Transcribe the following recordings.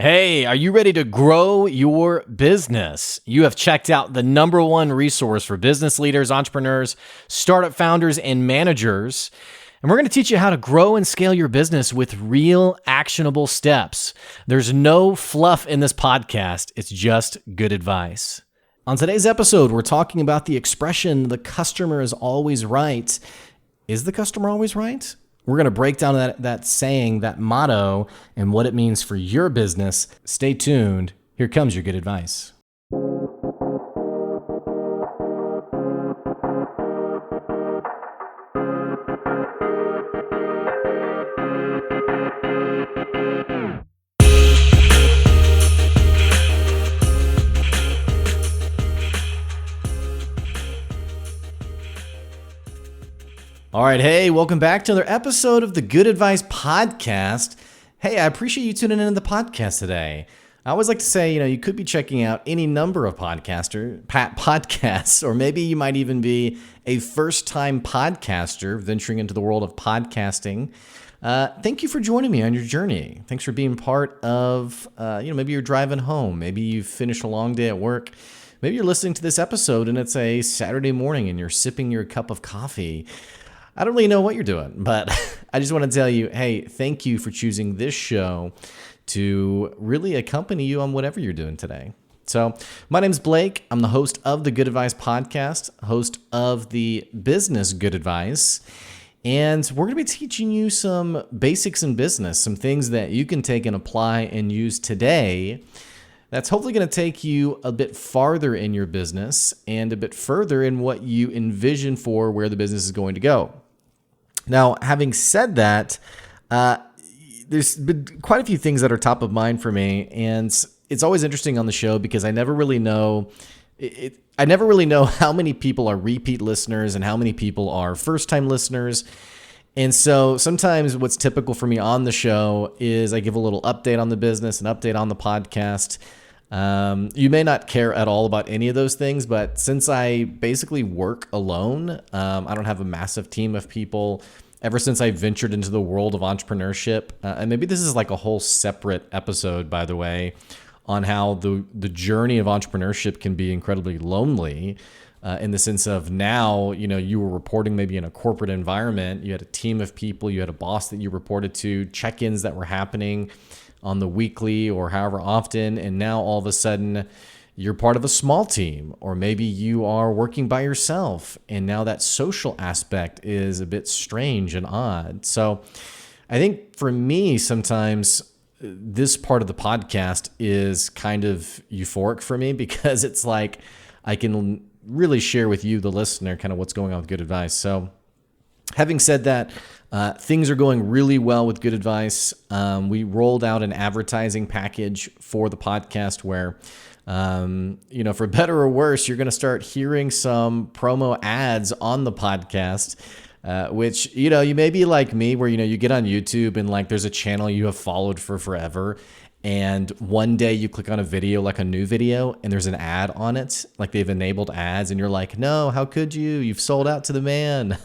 Hey, are you ready to grow your business? You have checked out the number one resource for business leaders, entrepreneurs, startup founders, and managers. And we're going to teach you how to grow and scale your business with real actionable steps. There's no fluff in this podcast. It's just good advice. On today's episode, we're talking about the expression, the customer is always right. Is the customer always right? We're going to break down that saying, that motto, and what it means for your business. Stay tuned. Here comes your good advice. All right, hey, welcome back to another episode of the Good Advice Podcast. Hey, I appreciate you tuning into the podcast today. I always like to say, you could be checking out any number of podcasts, or maybe you might even be a first-time podcaster venturing into the world of podcasting. Thank you for joining me on your journey. Thanks for being part of, maybe you're driving home. Maybe you've finished a long day at work. Maybe you're listening to this episode and it's a Saturday morning and you're sipping your cup of coffee. I don't really know what you're doing, but I just want to tell you, hey, thank you for choosing this show to really accompany you on whatever you're doing today. So my name's Blake. I'm the host of the Good Advice Podcast, host of the Business Good Advice, and we're going to be teaching you some basics in business, some things that you can take and apply and use today. That's hopefully going to take you a bit farther in your business and a bit further in what you envision for where the business is going to go. Now, having said that, there's been quite a few things that are top of mind for me, and it's always interesting on the show because I never really know how many people are repeat listeners and how many people are first-time listeners. And so sometimes what's typical for me on the show is I give a little update on the business, an update on the podcast. You may not care at all about any of those things, but since I basically work alone, I don't have a massive team of people. Ever since I ventured into the world of entrepreneurship, and maybe this is like a whole separate episode, by the way, on how the journey of entrepreneurship can be incredibly lonely. In the sense of now, you were reporting maybe in a corporate environment, you had a team of people, you had a boss that you reported to, check-ins that were happening on the weekly or however often, and now all of a sudden you're part of a small team, or maybe you are working by yourself, and now that social aspect is a bit strange and odd. So I think for me, sometimes this part of the podcast is kind of euphoric for me because it's like I can really share with you, the listener, kind of what's going on with Good Advice. So having said that, things are going really well with Good Advice. We rolled out an advertising package for the podcast where, for better or worse, you're going to start hearing some promo ads on the podcast, which, you may be like me where, you get on YouTube and like there's a channel you have followed for forever. And one day you click on a video, like a new video, and there's an ad on it, like they've enabled ads, and you're like, no, how could you? You've sold out to the man.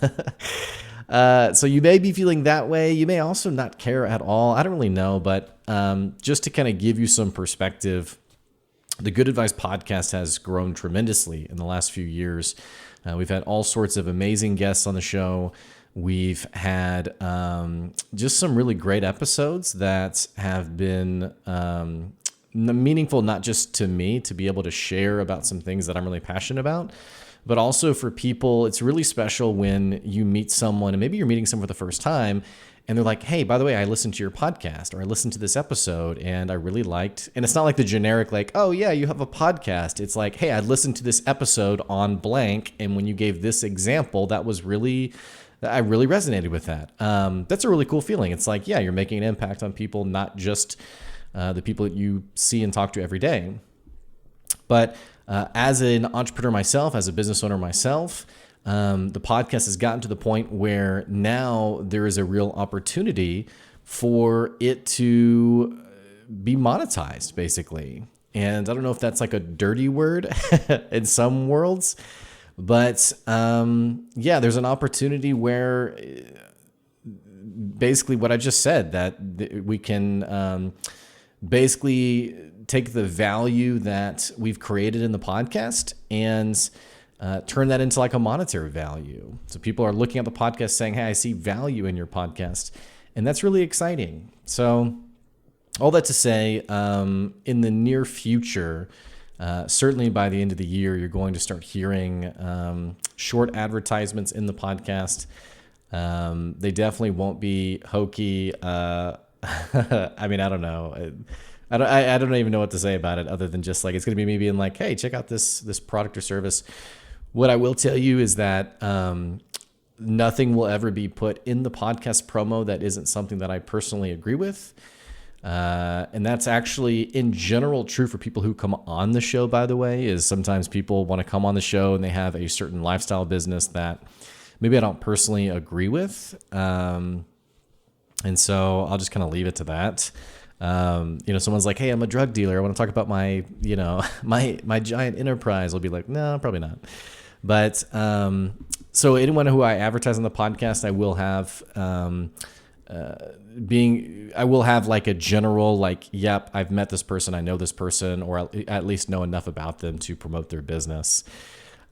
So you may be feeling that way. You may also not care at all. I don't really know, but just to kind of give you some perspective, the Good Advice Podcast has grown tremendously in the last few years. We've had all sorts of amazing guests on the show. We've had just some really great episodes that have been meaningful, not just to me to be able to share about some things that I'm really passionate about, but also for people. It's really special when you meet someone, and maybe you're meeting someone for the first time, and they're like, hey, by the way, I listened to your podcast, or I listened to this episode and I really liked, and it's not like the generic, like, oh yeah, you have a podcast. It's like, hey, I listened to this episode on blank, and when you gave this example, I really resonated with that. That's a really cool feeling. It's like, yeah, you're making an impact on people, not just the people that you see and talk to every day. But as an entrepreneur myself, as a business owner myself, the podcast has gotten to the point where now there is a real opportunity for it to be monetized, basically. And I don't know if that's like a dirty word in some worlds, but there's an opportunity where basically what I just said, that we can basically take the value that we've created in the podcast and turn that into like a monetary value. So people are looking at the podcast saying, hey, I see value in your podcast. And that's really exciting. So all that to say, in the near future, certainly by the end of the year, you're going to start hearing short advertisements in the podcast. They definitely won't be hokey. I mean, I don't know. I don't even know what to say about it other than just like it's going to be me being like, hey, check out this product or service. What I will tell you is that nothing will ever be put in the podcast promo that isn't something that I personally agree with. And that's actually in general true for people who come on the show, by the way, is sometimes people want to come on the show and they have a certain lifestyle business that maybe I don't personally agree with. And so I'll just kind of leave it to that. Someone's like, hey, I'm a drug dealer. I want to talk about my, my giant enterprise. I'll be like, no, probably not. But, so anyone who I advertise on the podcast, I will have, I will have like a general, like, yep, I've met this person. I know this person, or at least know enough about them to promote their business.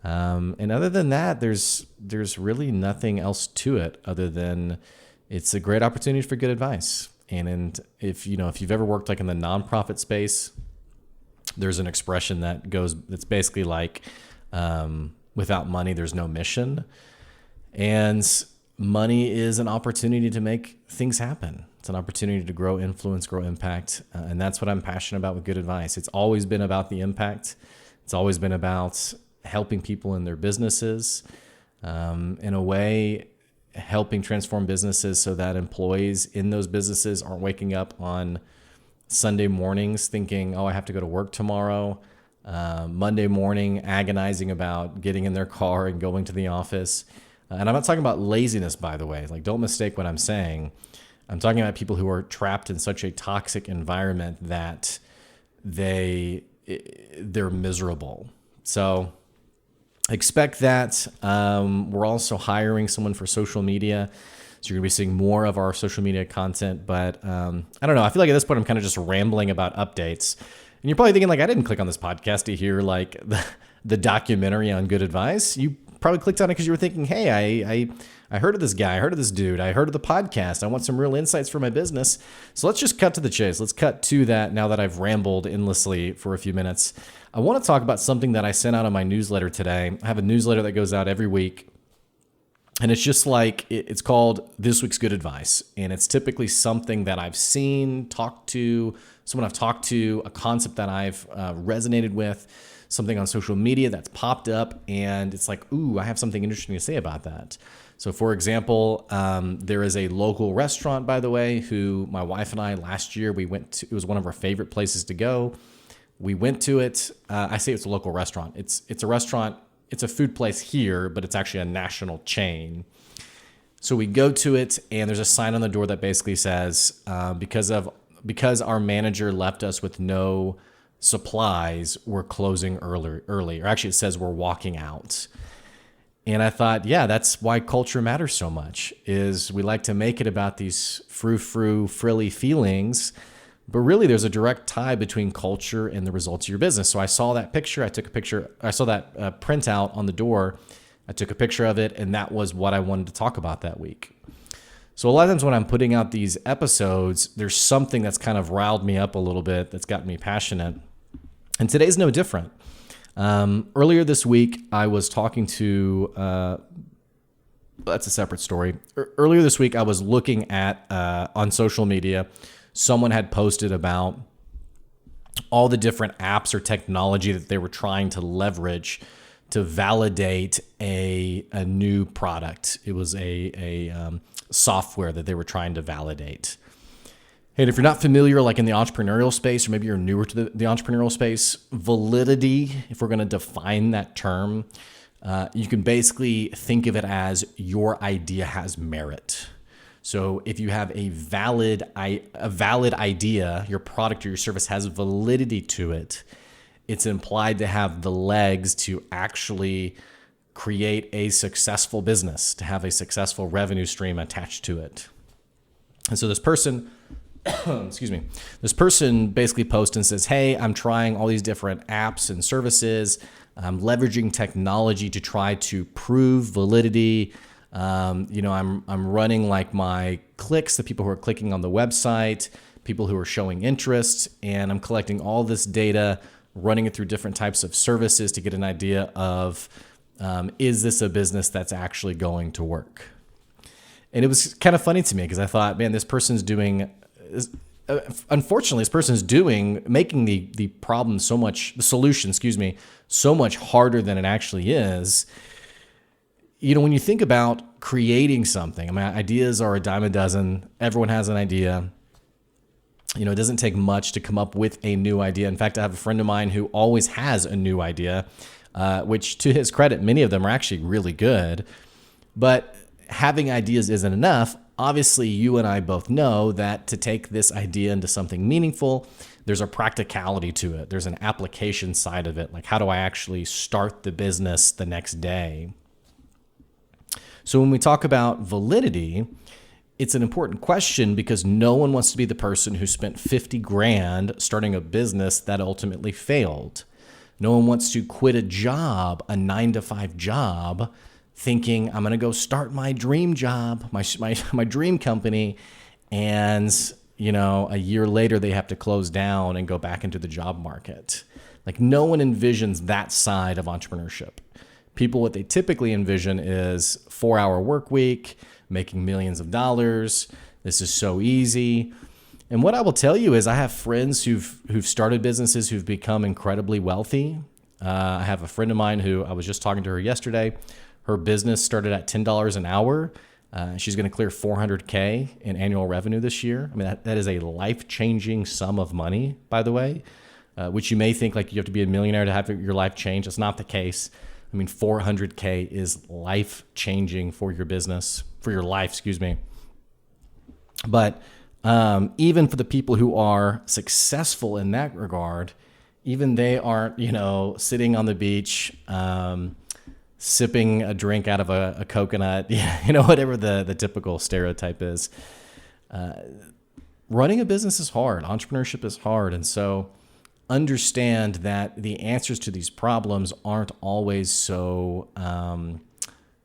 And other than that, there's really nothing else to it other than it's a great opportunity for good advice. And if you've ever worked like in the nonprofit space, there's an expression that's basically like, without money, there's no mission. And money is an opportunity to make things happen. It's an opportunity to grow influence, grow impact. And that's what I'm passionate about with good advice. It's always been about the impact. It's always been about helping people in their businesses, in a way, helping transform businesses so that employees in those businesses aren't waking up on Sunday mornings thinking, oh, I have to go to work tomorrow. Monday morning agonizing about getting in their car and going to the office. And I'm not talking about laziness, by the way. Like, don't mistake what I'm saying. I'm talking about people who are trapped in such a toxic environment that they're miserable. So expect that. We're also hiring someone for social media. So you're going to be seeing more of our social media content. But I don't know. I feel like at this point, I'm kind of just rambling about updates. And you're probably thinking, like, I didn't click on this podcast to hear, like, the documentary on good advice. You probably clicked on it because you were thinking, hey, I heard of this guy. I heard of this dude. I heard of the podcast. I want some real insights for my business. So let's just cut to the chase. Let's cut to that now that I've rambled endlessly for a few minutes. I want to talk about something that I sent out on my newsletter today. I have a newsletter that goes out every week. And it's just like, it's called This Week's Good Advice. And it's typically something that I've seen, someone I've talked to, a concept that I've resonated with, something on social media that's popped up. And it's like, ooh, I have something interesting to say about that. So for example, there is a local restaurant, by the way, who my wife and I last year, we went to. It was one of our favorite places to go. We went to it. I say it's a local restaurant. It's a restaurant. It's a food place here, but it's actually a national chain. So we go to it, and there's a sign on the door that basically says, because our manager left us with no supplies, we're closing early. Or actually, it says we're walking out. And I thought, yeah, that's why culture matters so much, is we like to make it about these frou-frou, frilly feelings, but really there's a direct tie between culture and the results of your business. So I saw that picture, I took a picture, I saw that printout on the door, I took a picture of it, and that was what I wanted to talk about that week. So a lot of times when I'm putting out these episodes, there's something that's kind of riled me up a little bit, that's gotten me passionate. And today's no different. Earlier this week, I was talking to, that's a separate story. Earlier this week, I was looking at, on social media, someone had posted about all the different apps or technology that they were trying to leverage to validate a new product. It was a software that they were trying to validate. And if you're not familiar, like in the entrepreneurial space, or maybe you're newer to the entrepreneurial space, validity, if we're going to define that term, you can basically think of it as your idea has merit. So if you have a valid idea, your product or your service has validity to it, it's implied to have the legs to actually create a successful business, to have a successful revenue stream attached to it. And so this person excuse me, this person basically posts and says, hey, I'm trying all these different apps and services. I'm leveraging technology to try to prove validity. I'm running like my clicks, the people who are clicking on the website, people who are showing interest, and I'm collecting all this data, running it through different types of services to get an idea of, is this a business that's actually going to work? And it was kind of funny to me because I thought, man, unfortunately, this person's making the problem the solution, so much harder than it actually is. When you think about creating something, I mean, ideas are a dime a dozen. Everyone has an idea. It doesn't take much to come up with a new idea. In fact, I have a friend of mine who always has a new idea, which to his credit, many of them are actually really good. But having ideas isn't enough. Obviously, you and I both know that to take this idea into something meaningful, there's a practicality to it. There's an application side of it. Like, how do I actually start the business the next day? So when we talk about validity, it's an important question because no one wants to be the person who spent 50 grand starting a business that ultimately failed. No one wants to quit a job, a 9-to-5 job, thinking I'm going to go start my dream job, my dream company. And, a year later they have to close down and go back into the job market. Like, no one envisions that side of entrepreneurship. People, what they typically envision is 4-hour work week, making millions of dollars. This is so easy. And what I will tell you is I have friends who've started businesses who've become incredibly wealthy. I have a friend of mine who I was just talking to her yesterday. Her business started at $10 an hour. She's going to clear $400K in annual revenue this year. I mean, that is a life-changing sum of money, by the way, which you may think like you have to be a millionaire to have your life change. That's not the case. I mean, $400K is life-changing for your business, for your life, But even for the people who are successful in that regard, even they aren't, sitting on the beach, sipping a drink out of a coconut, whatever the typical stereotype is. Running a business is hard. Entrepreneurship is hard. And so understand that the answers to these problems aren't always so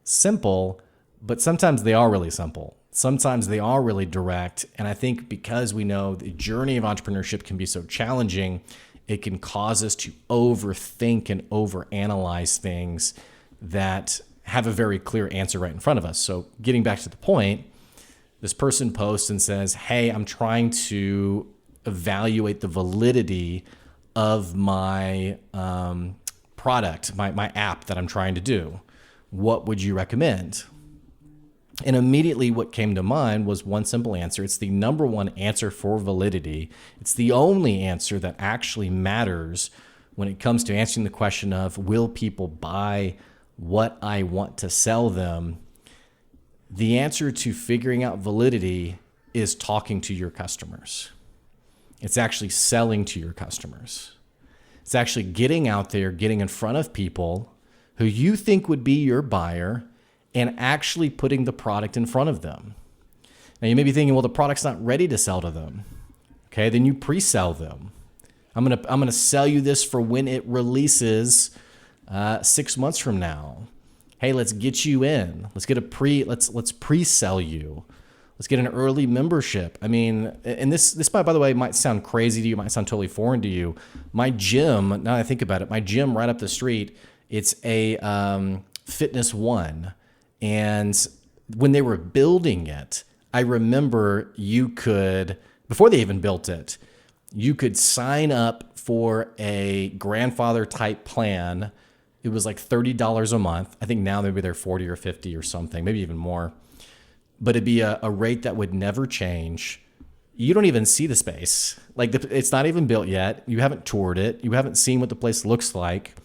simple, but sometimes they are really simple. Sometimes they are really direct. And I think because we know the journey of entrepreneurship can be so challenging, it can cause us to overthink and overanalyze things that have a very clear answer right in front of us. So getting back to the point, this person posts and says, hey, I'm trying to evaluate the validity of my product, my app that I'm trying to do. What would you recommend? And immediately what came to mind was one simple answer. It's the number one answer for validity. It's the only answer that actually matters when it comes to answering the question of, will people buy what I want to sell them? The answer to figuring out validity is talking to your customers. It's actually selling to your customers. It's actually getting out there, getting in front of people who you think would be your buyer and actually putting the product in front of them. Now you may be thinking, well, the product's not ready to sell to them. Okay, then you pre-sell them. I'm gonna sell you this for when it releases 6 months from now. Hey, let's get you in. Let's pre-sell you. Let's get an early membership. I mean, and this by the way, might sound crazy to you, might sound totally foreign to you. My gym, now that I think about it, my gym right up the street, it's a Fitness One. And when they were building it, I remember you could, before they even built it, you could sign up for a grandfather type plan. It was like $30 a month. I think now maybe they're 40 or 50 or something, maybe even more. But it'd be a rate that would never change. You don't even see the space. Like it's not even built yet. You haven't toured it. You haven't seen what the place looks like.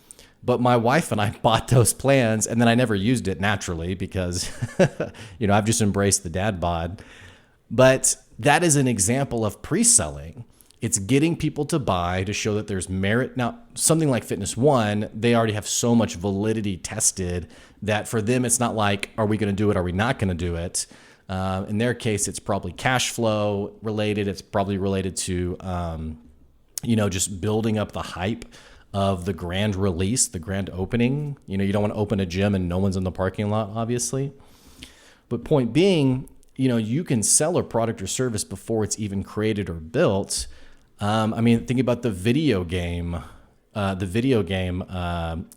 But my wife and I bought those plans, and then I never used it naturally because, I've just embraced the dad bod. But that is an example of pre-selling. It's getting people to buy to show that there's merit. Now, something like Fitness One, they already have so much validity tested that for them, it's not like, are we going to do it? Are we not going to do it? In their case, it's probably cash flow related. It's probably related to, just building up the hype of the grand release, the grand opening. You don't want to open a gym and no one's in the parking lot, obviously. But point being, you can sell a product or service before it's even created or built. Think about the video game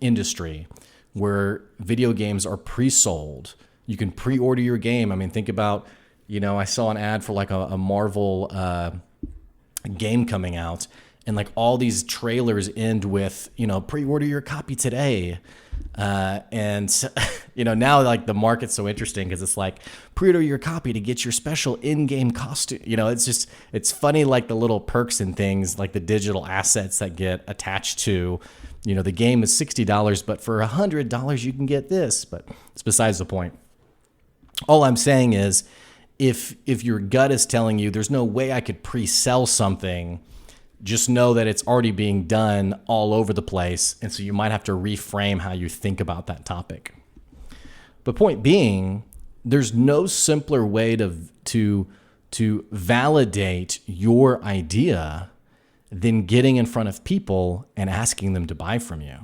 industry, where video games are pre-sold. You can pre-order your game. Think about, I saw an ad for like a Marvel game coming out, and like all these trailers end with, pre-order your copy today. Now like the market's so interesting because it's like pre-order your copy to get your special in-game costume. It's funny, like the little perks and things, like the digital assets that get attached to, the game is $60, but for $100 you can get this. But it's besides the point. All I'm saying is, if your gut is telling you there's no way I could pre-sell something, just know that it's already being done all over the place. And so you might have to reframe how you think about that topic. But point being, there's no simpler way to validate your idea than getting in front of people and asking them to buy from you.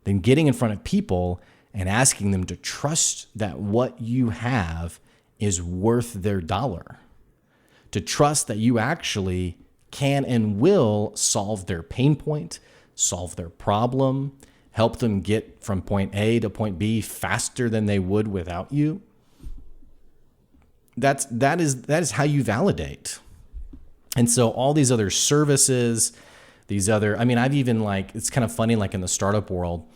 Than getting in front of people and asking them to trust that what you have is worth their dollar. To trust that you actually can and will solve their pain point, solve their problem, help them get from point A to point B faster than they would without you. That is how you validate. And so all these other services, I've even it's kind of funny, like in the startup world,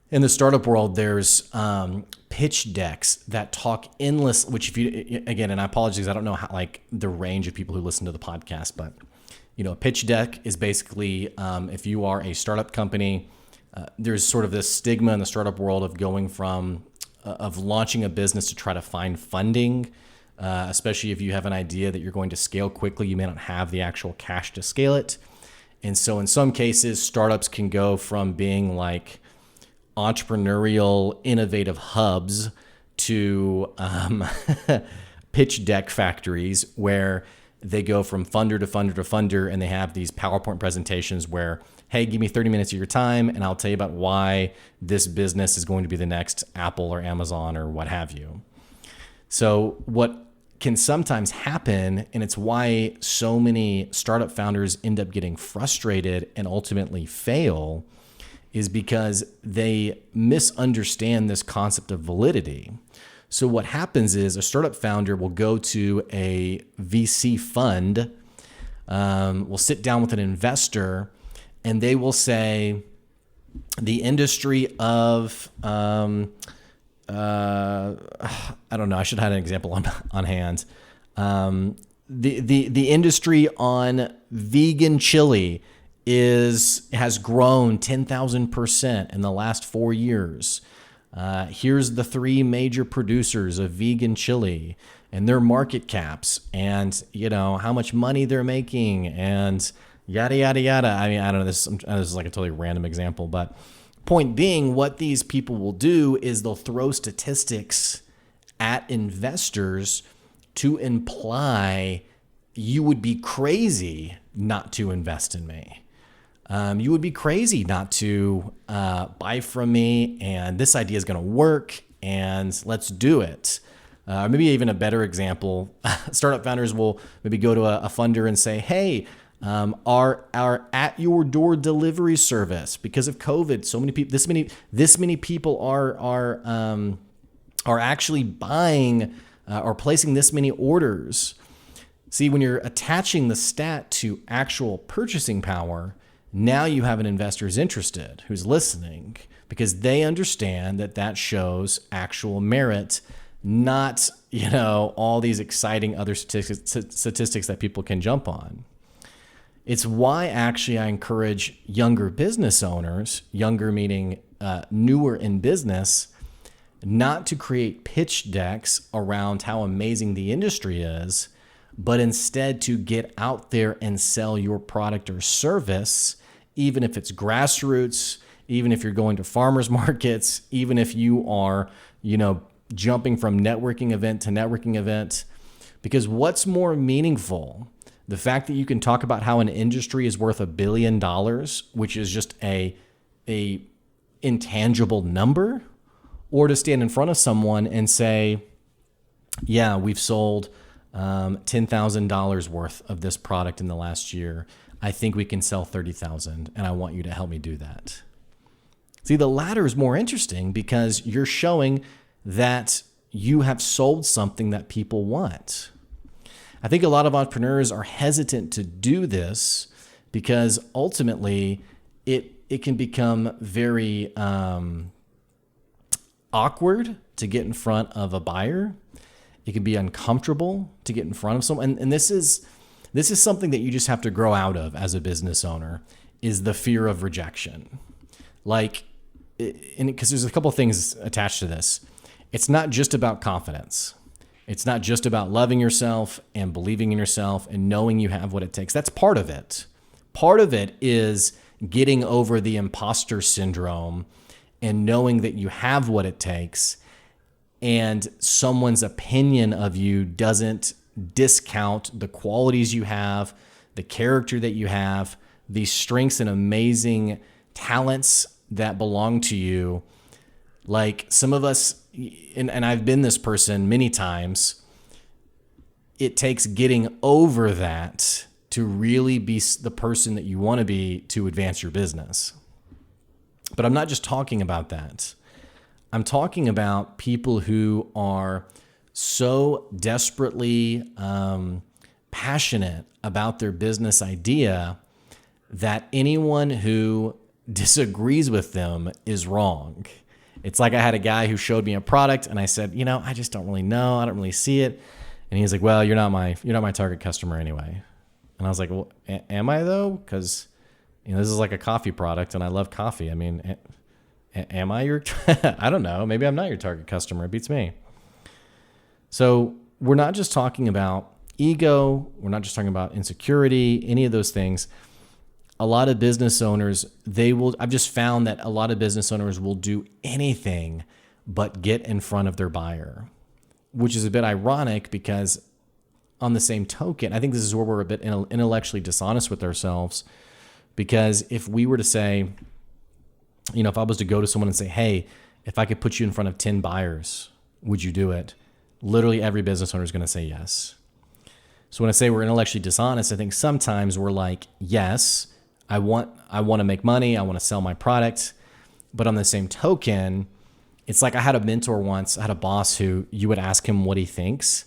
there's pitch decks that talk endless, which and I apologize, I don't know how, like the range of people who listen to the podcast, but a pitch deck is basically, if you are a startup company, there's sort of this stigma in the startup world of going from, of launching a business to try to find funding, especially if you have an idea that you're going to scale quickly, you may not have the actual cash to scale it. And so in some cases, startups can go from being like entrepreneurial, innovative hubs to pitch deck factories where they go from funder to funder to funder, and they have these PowerPoint presentations where, hey, give me 30 minutes of your time and I'll tell you about why this business is going to be the next Apple or Amazon or what have you. So what can sometimes happen, and it's why so many startup founders end up getting frustrated and ultimately fail, is because they misunderstand this concept of validity. So what happens is a startup founder will go to a VC fund, will sit down with an investor, and they will say, the industry of, I don't know, I should have had an example on hand. The industry on vegan chili has grown 10,000% in the last 4 years. Here's the 3 major producers of vegan chili and their market caps, and how much money they're making, and yada yada yada. I don't know. This is like a totally random example, but point being, what these people will do is they'll throw statistics at investors to imply you would be crazy not to invest in me. You would be crazy not to buy from me, and this idea is going to work, and let's do it. Maybe even a better example, startup founders will maybe go to a funder and say, hey, our at your door delivery service, because of COVID, so many people, this many people are actually buying or placing this many orders. See, when you're attaching the stat to actual purchasing power, now you have an investor who's interested, who's listening, because they understand that shows actual merit, not, all these exciting other statistics that people can jump on. It's why actually I encourage younger business owners, younger meaning newer in business, not to create pitch decks around how amazing the industry is, but instead to get out there and sell your product or service, even if it's grassroots, even if you're going to farmers markets, even if you are, jumping from networking event to networking event. Because what's more meaningful? The fact that you can talk about how an industry is worth $1 billion, which is just a intangible number, or to stand in front of someone and say, yeah, we've sold $10,000 worth of this product in the last year. I think we can sell 30,000, and I want you to help me do that. See, the latter is more interesting because you're showing that you have sold something that people want. I think a lot of entrepreneurs are hesitant to do this because ultimately it can become very awkward to get in front of a buyer. It can be uncomfortable to get in front of someone. And this is something that you just have to grow out of as a business owner, is the fear of rejection. Because there's a couple of things attached to this. It's not just about confidence. It's not just about loving yourself and believing in yourself and knowing you have what it takes. That's part of it. Part of it is getting over the imposter syndrome and knowing that you have what it takes, and someone's opinion of you doesn't discount the qualities you have, the character that you have, the strengths and amazing talents that belong to you. Like some of us, and I've been this person many times, it takes getting over that to really be the person that you want to be to advance your business. But I'm not just talking about that. I'm talking about people who are so desperately passionate about their business idea that anyone who disagrees with them is wrong. It's like I had a guy who showed me a product and I said, I just don't really know. I don't really see it. And he's like, well, you're not my target customer anyway. And I was like, well, am I though? Because this is like a coffee product and I love coffee. I mean, am I your, I don't know. Maybe I'm not your target customer. It beats me. So we're not just talking about ego. We're not just talking about insecurity, any of those things. A lot of business owners, I've just found that a lot of business owners will do anything but get in front of their buyer, which is a bit ironic because on the same token, I think this is where we're a bit intellectually dishonest with ourselves. Because if we were to say, if I was to go to someone and say, hey, if I could put you in front of 10 buyers, would you do it? Literally every business owner is going to say yes. So when I say we're intellectually dishonest, I think sometimes we're like, yes, I want to make money. I want to sell my product. But on the same token, it's like I had a mentor once. I had a boss who you would ask him what he thinks.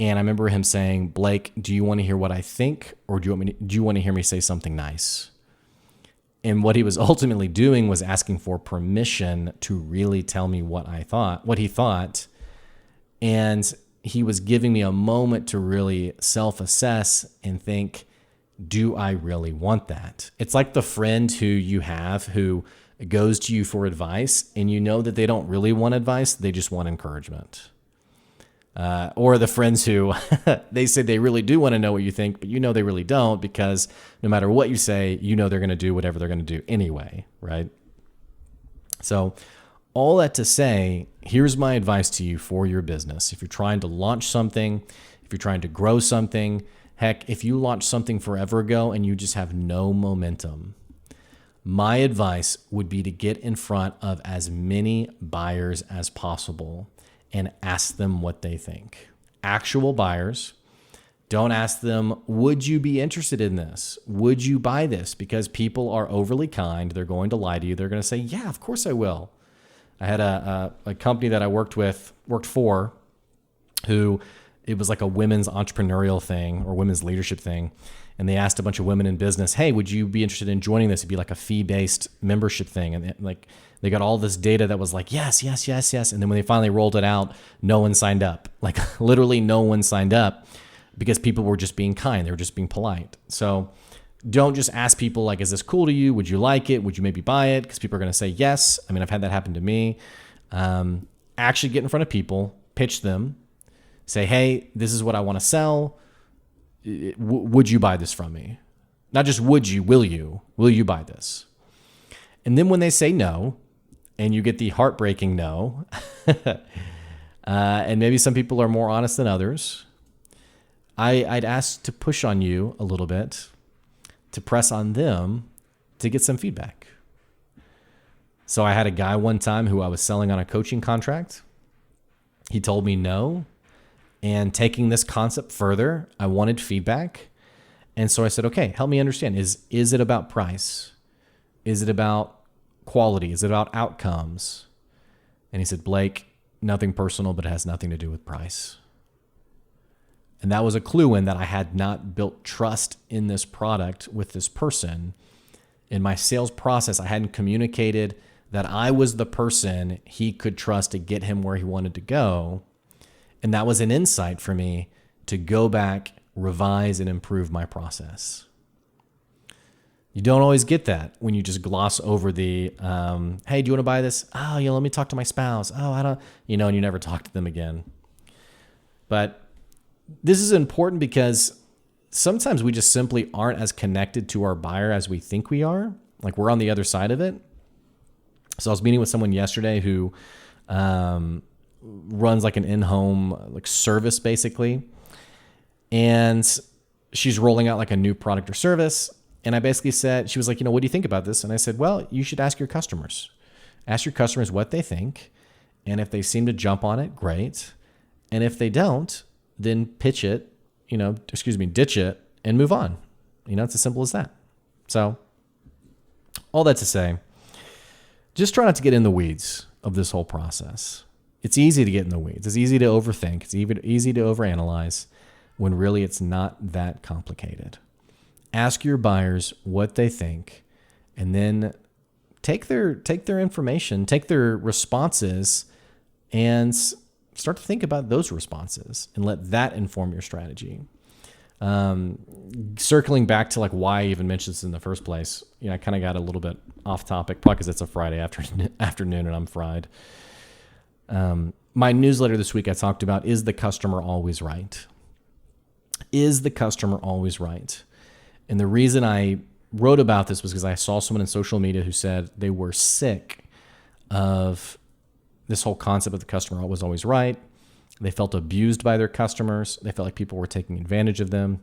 And I remember him saying, Blake, do you want to hear what I think? Or do you want to hear me say something nice? And what he was ultimately doing was asking for permission to really tell me what he thought. And he was giving me a moment to really self-assess and think, do I really want that? It's like the friend who you have who goes to you for advice and you know that they don't really want advice, they just want encouragement. Or the friends who they say they really do want to know what you think, but they really don't, because no matter what you say, they're going to do whatever they're going to do anyway, right? So all that to say, here's my advice to you for your business. If you're trying to launch something, if you're trying to grow something, heck, if you launched something forever ago and you just have no momentum, my advice would be to get in front of as many buyers as possible and ask them what they think. Actual buyers. Don't ask them, would you be interested in this? Would you buy this? Because people are overly kind. They're going to lie to you. They're going to say, yeah, of course I will. I had a company that I worked for, who it was like a women's entrepreneurial thing or women's leadership thing. And they asked a bunch of women in business, hey, would you be interested in joining this? It'd be like a fee-based membership thing. And they got all this data that was like, yes. And then when they finally rolled it out, no one signed up. Like literally no one signed up because people were just being kind. They were just being polite. So don't just ask people like, is this cool to you? Would you like it? Would you maybe buy it? Because people are going to say yes. I mean, I've had that happen to me. Actually get in front of people, pitch them, say, hey, this is what I want to sell. Would you buy this from me? Not just would you, will you buy this? And then when they say no, and you get the heartbreaking no, And maybe some people are more honest than others. I'd ask to push on you a little bit, to press on them to get some feedback. So I had a guy one time who I was selling on a coaching contract. He told me no. And taking this concept further, I wanted feedback. And so I said, okay, help me understand. Is it about price? Is it about quality? Is it about outcomes? And he said, Blake, nothing personal, but it has nothing to do with price. And that was a clue in that I had not built trust in this product with this person. In my sales process, I hadn't communicated that I was the person he could trust to get him where he wanted to go. And that was an insight for me to go back, revise, and improve my process. You don't always get that when you just gloss over the, hey, do you want to buy this? Oh, let me talk to my spouse. Oh, I don't, and you never talk to them again. But this is important because sometimes we just simply aren't as connected to our buyer as we think we are. Like we're on the other side of it. So I was meeting with someone yesterday who runs like an in-home like service basically. And she's rolling out like a new product or service. And I basically said, she was like, what do you think about this? And I said, well, you should ask your customers. Ask your customers what they think. And if they seem to jump on it, great. And if they don't, then ditch it and move on. It's as simple as that. So all that to say, just try not to get in the weeds of this whole process. It's easy to get in the weeds. It's easy to overthink. It's easy to overanalyze when really it's not that complicated. Ask your buyers what they think, and then take their information, take their responses, and start to think about those responses and let that inform your strategy. Circling back to like why I even mentioned this in the first place, I kind of got a little bit off topic, probably because it's a Friday afternoon and I'm fried. My newsletter this week I talked about, is the customer always right? Is the customer always right? And the reason I wrote about this was because I saw someone in social media who said they were sick of this whole concept of the customer was always right. They felt abused by their customers. They felt like people were taking advantage of them,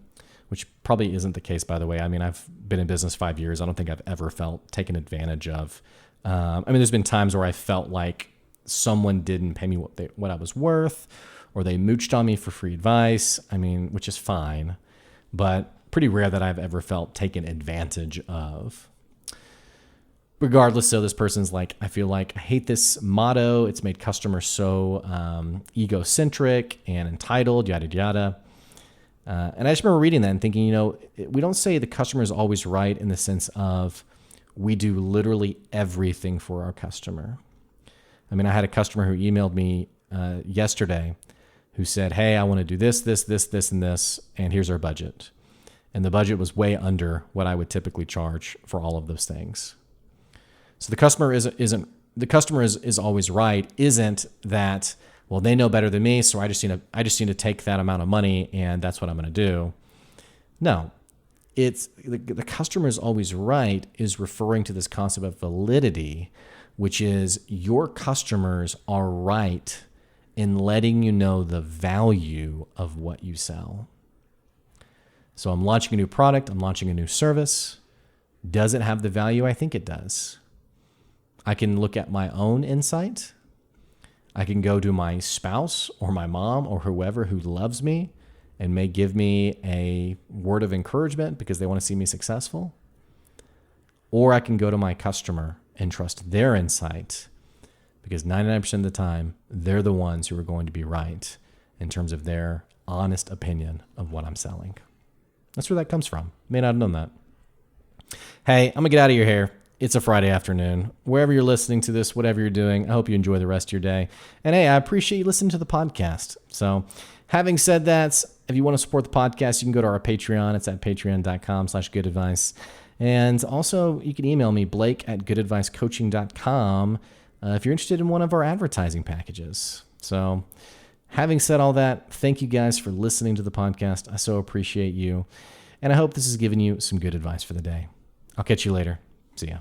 which probably isn't the case, by the way. I mean, I've been in business 5 years. I don't think I've ever felt taken advantage of. There's been times where I felt like someone didn't pay me what I was worth, or they mooched on me for free advice. Which is fine, but pretty rare that I've ever felt taken advantage of. Regardless, so this person's like, I feel like I hate this motto. It's made customers so egocentric and entitled, yada, yada. And I just remember reading that and thinking, we don't say the customer is always right in the sense of we do literally everything for our customer. I had a customer who emailed me yesterday who said, hey, I want to do this, and this, and here's our budget. And the budget was way under what I would typically charge for all of those things. So the customer is always right. Isn't that, well, they know better than me, so I just need to take that amount of money and that's what I'm going to do. No, it's the customer is always right is referring to this concept of validity, which is your customers are right in letting you know the value of what you sell. So I'm launching a new product. I'm launching a new service. Does it have the value I think it does? I can look at my own insight. I can go to my spouse or my mom or whoever who loves me and may give me a word of encouragement because they want to see me successful. Or I can go to my customer and trust their insight because 99% of the time, they're the ones who are going to be right in terms of their honest opinion of what I'm selling. That's where that comes from. May not have known that. Hey, I'm going to get out of your hair. It's a Friday afternoon. Wherever you're listening to this, whatever you're doing, I hope you enjoy the rest of your day. And hey, I appreciate you listening to the podcast. So having said that, if you want to support the podcast, you can go to our Patreon. It's at patreon.com/goodadvice. And also you can email me, blake@goodadvicecoaching.com, if you're interested in one of our advertising packages. So having said all that, thank you guys for listening to the podcast. I so appreciate you. And I hope this has given you some good advice for the day. I'll catch you later. See ya.